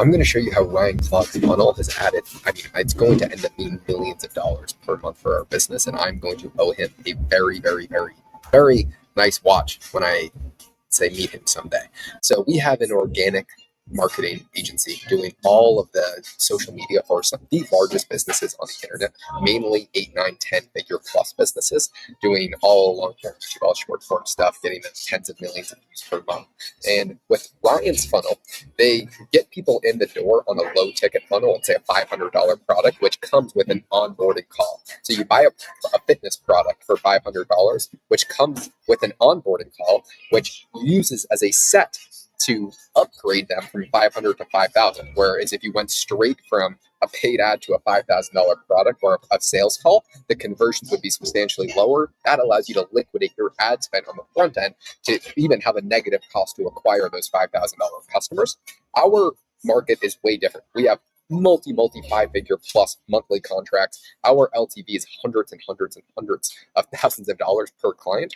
I'm going to show you how Ryan Clogg's funnel has added. It's going to end up being millions of dollars per month for our business, and I'm going to owe him a very, very, very, very nice watch when I say meet him someday. So we have an organic marketing agency doing all of the social media for some of the largest businesses on the internet, mainly 8, 9, 10 figure plus businesses, doing all long-term, all short-form stuff, getting them tens of millions of views per month. And with Ryan's funnel, they get people in the door on a low ticket funnel, let's say a $500 product, which comes with an onboarding call. So you buy a fitness product for $500, which comes with an onboarding call, which uses as a set to upgrade them from 500 to 5,000. Whereas if you went straight from a paid ad to a $5,000 product or a sales call, the conversions would be substantially lower. That allows you to liquidate your ad spend on the front end to even have a negative cost to acquire those $5,000 customers. Our market is way different. We have multi 5-figure plus monthly contracts. Our LTV is hundreds and hundreds and hundreds of thousands of dollars per client.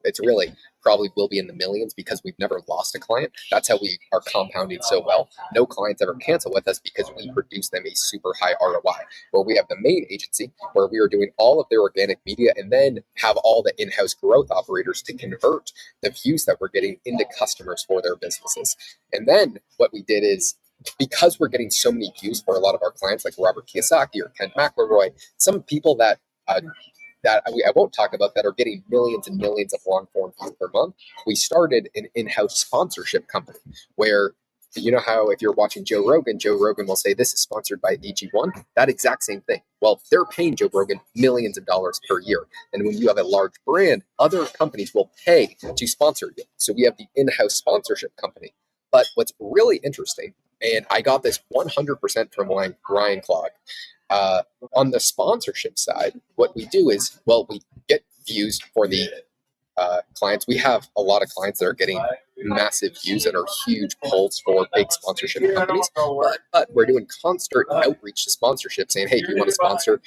It's really probably will be in the millions because we've never lost a client. That's how we are compounding so well. No clients ever cancel with us because we produce them a super high ROI. Where we have the main agency where we are doing all of their organic media and then have all the in-house growth operators to convert the views that we're getting into customers for their businesses. And then what we did is, because we're getting so many views for a lot of our clients like Robert Kiyosaki or Ken McElroy, some people that I won't talk about that are getting millions and millions of long form views per month. We started an in-house sponsorship company where, you know how if you're watching Joe Rogan will say this is sponsored by AG1, that exact same thing. Well, they're paying Joe Rogan millions of dollars per year. And when you have a large brand, other companies will pay to sponsor you. So we have the in-house sponsorship company. But what's really interesting, and I got this 100% from Ryan Clogg, on the sponsorship side, what we do is, we get views for the clients. We have a lot of clients that are getting massive views and are huge pulls for big sponsorship companies, but we're doing constant outreach to sponsorship saying, hey, do you want to sponsor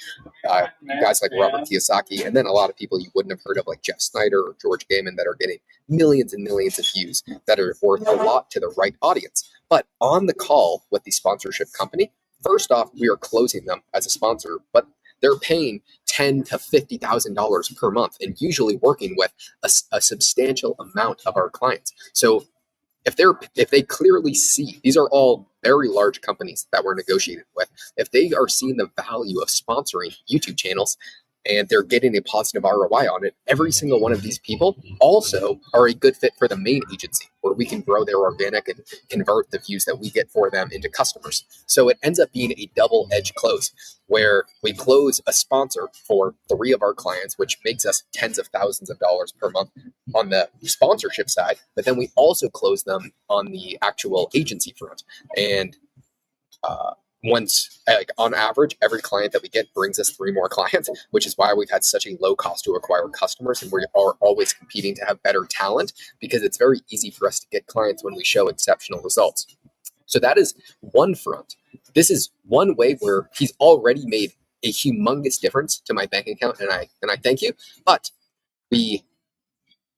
guys like Robert Kiyosaki? And then a lot of people you wouldn't have heard of like Jeff Snyder or George Gaiman that are getting millions and millions of views that are worth a lot to the right audience. But on the call with the sponsorship company, first off, we are closing them as a sponsor, but they're paying $10,000 to $50,000 per month and usually working with a substantial amount of our clients. So if they clearly see, these are all very large companies that we're negotiating with, if they are seeing the value of sponsoring YouTube channels and they're getting a positive ROI on it, every single one of these people also are a good fit for the main agency where we can grow their organic and convert the views that we get for them into customers. So it ends up being a double-edged close where we close a sponsor for 3 of our clients, which makes us tens of thousands of dollars per month on the sponsorship side, but then we also close them on the actual agency front. And on average, every client that we get brings us 3 more clients, which is why we've had such a low cost to acquire customers. And we are always competing to have better talent because it's very easy for us to get clients when we show exceptional results. So that is one front. This is one way where he's already made a humongous difference to my bank account. And I thank you, but we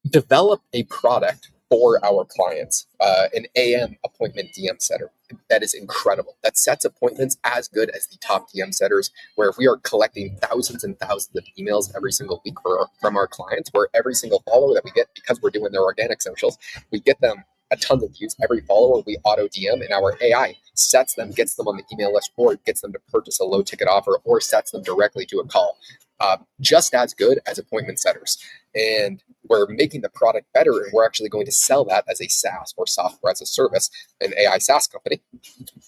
develop a product for our clients, an AM appointment DM setter that is incredible. That sets appointments as good as the top DM setters, where we are collecting thousands and thousands of emails every single week from our clients, where every single follower that we get, because we're doing their organic socials, we get them a ton of views. Every follower we auto DM, and our AI sets them, gets them on the email list, or gets them to purchase a low ticket offer, or sets them directly to a call. Just as good as appointment setters. And we're making the product better, and we're actually going to sell that as a SaaS or software as a service, an AI SaaS company.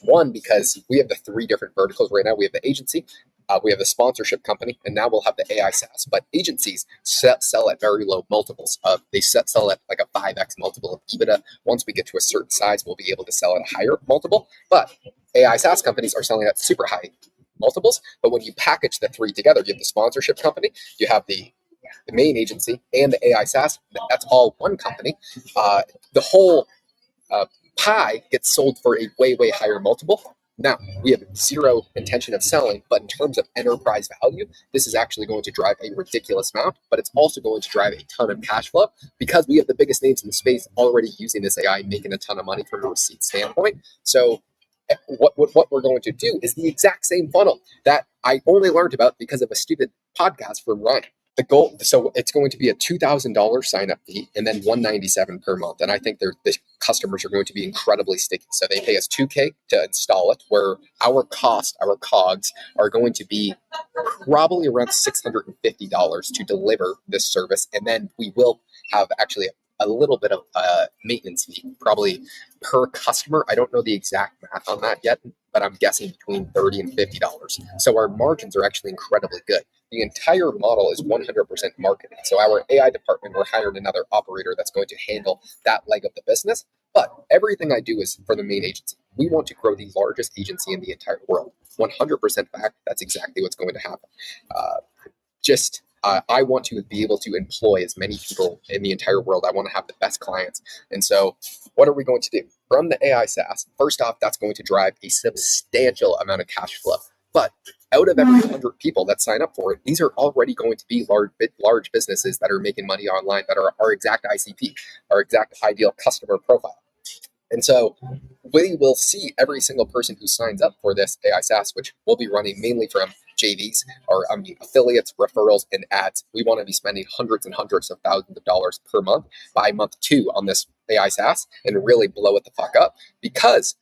One, because we have the 3 different verticals right now. We have the agency, we have the sponsorship company, and now we'll have the AI SaaS. But agencies sell at very low multiples. They sell at like a 5x multiple of EBITDA. Once we get to a certain size, we'll be able to sell at a higher multiple. But AI SaaS companies are selling at super high multiples. But when you package the 3 together, you have the sponsorship company, you have the main agency, and the AI SaaS. That's all one company. The whole pie gets sold for a way, way higher multiple. Now, we have 0 intention of selling, but in terms of enterprise value, this is actually going to drive a ridiculous amount, but it's also going to drive a ton of cash flow because we have the biggest names in the space already using this AI, making a ton of money from a receipt standpoint. So what we're going to do is the exact same funnel that I only learned about because of a stupid podcast from Ryan. The goal, so it's going to be a $2,000 sign up fee and then $197 per month. And I think the customers are going to be incredibly sticky. So they pay us $2K to install it, where our clogs are going to be probably around $650 to deliver this service. And then we will have actually a little bit of a maintenance fee, probably per customer. I don't know the exact math on that yet, but I'm guessing between $30 and $50. So our margins are actually incredibly good. The entire model is 100% marketing. So our AI department, we're hiring another operator that's going to handle that leg of the business. But everything I do is for the main agency. We want to grow the largest agency in the entire world. 100% fact, that's exactly what's going to happen. I want to be able to employ as many people in the entire world. I want to have the best clients. And so what are we going to do? From the AI SaaS, first off, that's going to drive a substantial amount of cash flow. But out of every 100 people that sign up for it, these are already going to be large businesses that are making money online, that are our exact ICP, our exact ideal customer profile. And so we will see every single person who signs up for this AI SaaS, which will be running mainly from JVs or affiliates, referrals, and ads. We want to be spending hundreds and hundreds of thousands of dollars per month by month 2 on this AI SaaS and really blow it the fuck up. Because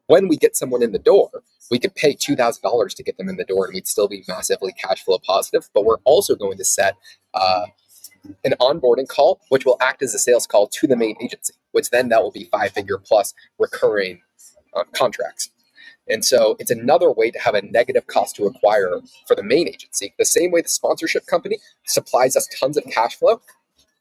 when we get someone in the door, we could pay $2,000 to get them in the door and we'd still be massively cash flow positive. But we're also going to set an onboarding call, which will act as a sales call to the main agency, which then that will be 5-figure plus recurring contracts. And so it's another way to have a negative cost to acquire for the main agency. The same way the sponsorship company supplies us tons of cash flow,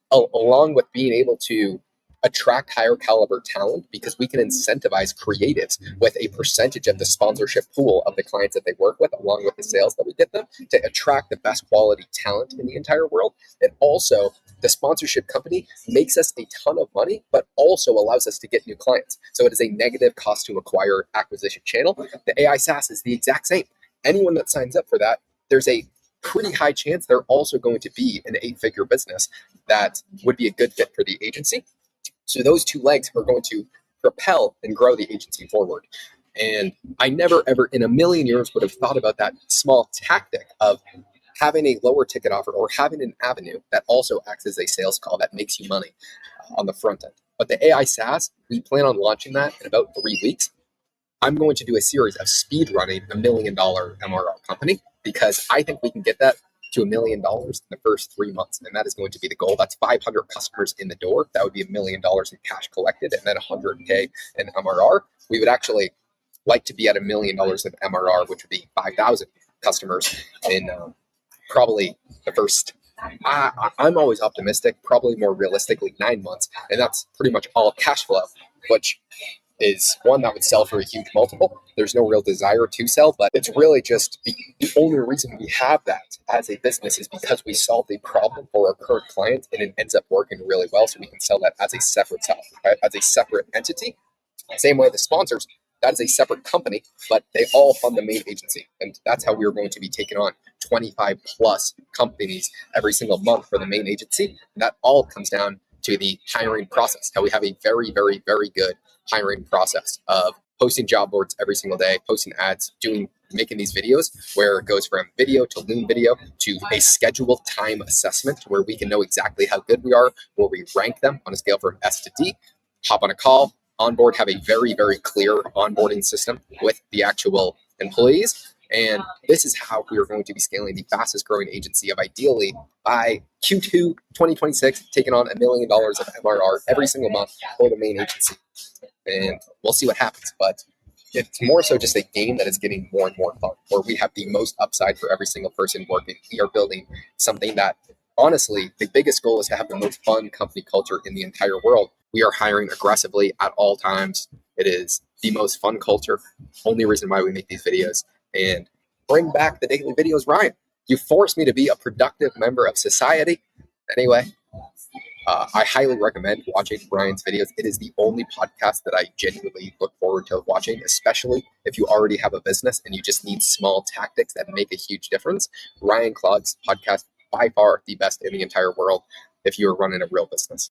along with being able to attract higher caliber talent, because we can incentivize creatives with a percentage of the sponsorship pool of the clients that they work with, along with the sales that we get them, to attract the best quality talent in the entire world. And also, the sponsorship company makes us a ton of money, but also allows us to get new clients. So it is a negative cost to acquire acquisition channel. The AI SaaS is the exact same. Anyone that signs up for that, there's a pretty high chance they're also going to be an 8-figure business that would be a good fit for the agency. So those two legs are going to propel and grow the agency forward. And I never, ever in a million years would have thought about that small tactic of having a lower ticket offer or having an avenue that also acts as a sales call that makes you money on the front end. But the AI SaaS, we plan on launching that in about 3 weeks. I'm going to do a series of speed running $1 million MRR company, because I think we can get that to $1 million in the first 3 months. And that is going to be the goal. That's 500 customers in the door. That would be $1 million in cash collected, and then 100K in MRR. We would actually like to be at $1 million of MRR, which would be 5,000 customers in probably the first, I'm always optimistic, probably more realistically 9 months. And that's pretty much all cash flow, which is one that would sell for a huge multiple. There's no real desire to sell, but it's really just the only reason we have that as a business is because we solved a problem for our current client, and it ends up working really well. So we can sell that as a separate entity. Same way the sponsors, that is a separate company, but they all fund the main agency. And that's how we're going to be taking on 25 plus companies every single month for the main agency. And that all comes down to the hiring process. How we have a very, very, very good hiring process of posting job boards every single day, posting ads, making these videos where it goes from video to Loom video to a scheduled time assessment where we can know exactly how good we are, where we rank them on a scale from S to D, hop on a call, onboard, have a very, very clear onboarding system with the actual employees. And this is how we are going to be scaling the fastest growing agency of ideally by Q2 2026, taking on $1 million of MRR every single month for the main agency. And we'll see what happens. But it's more so just a game that is getting more and more fun, where we have the most upside for every single person working. We are building something that, honestly, the biggest goal is to have the most fun company culture in the entire world. We are hiring aggressively at all times. It is the most fun culture. Only reason why we make these videos. And bring back the daily videos, Ryan. You forced me to be a productive member of society. Anyway, I highly recommend watching Ryan's videos. It is the only podcast that I genuinely look forward to watching, especially if you already have a business and you just need small tactics that make a huge difference. Ryan Cloggs' podcast, by far the best in the entire world if you are running a real business.